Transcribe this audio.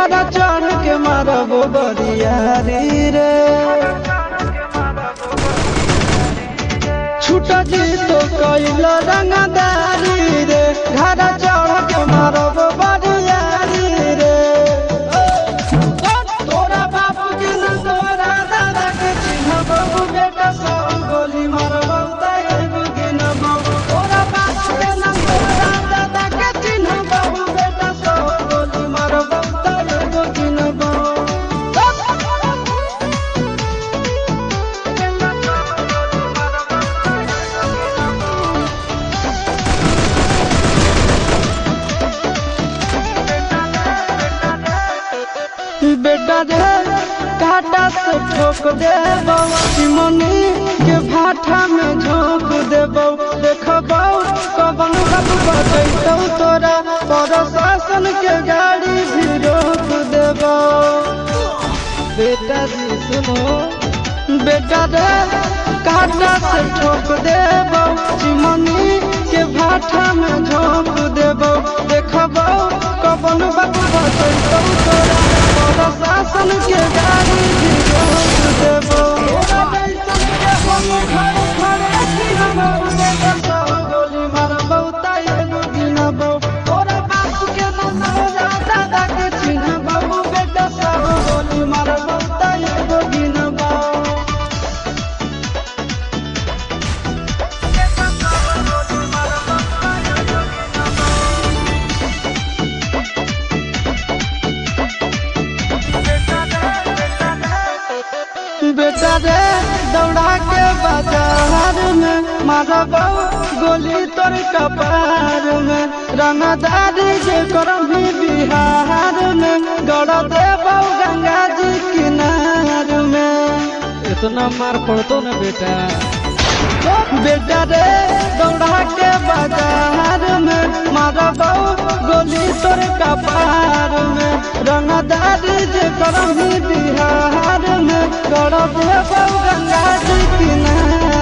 घरा चढ़ के मारबो बरियारी रे छूटा जी तो कैल रंगदारी रे घरा चढ़ के मारबो बरियारी रे तोरा बापू के न तोरा दादा के चिन्हबो बेटा सब गोली मारबो ताएगो गिनबो तोरा बापू के न तोरा दादा के चिन्हबो बेटा सब गोली मारबो ताएगो गिनबो बेटा रे काटा से ठोक देबो सिमनी के भाटा में झोंक देबो देखबो कबन कब बजैतौ तोरा प्रशासन के गाड़ी भी रोक देबो बेटा जी सुनो बेटा रे काटा से ठोक देबो सिमनी के भाटा में झोंक देबो देखबो कबन कब बजैतौ तोरा प्रशासन के गाड़ी भी रोक देबो गोली मारबो ताएगो गिनबो तोरा बापू के न दादा के चिन्हबो बेटा सब गोली मारबो ताएगो गिनबो बेटा रे दौड़ा के बाजार में मारबो गोली तोर कपार में रंगदारी जे करभी बिहार में गड़ देबो गंगा जी किनार में इतना मार पड़तो न बेटा बेटा रे दौड़ा के बाजार में मारबो गोली तोर कपार में रंगदारी जे करभी बिहार में गड़ देबो गंगा जी किनार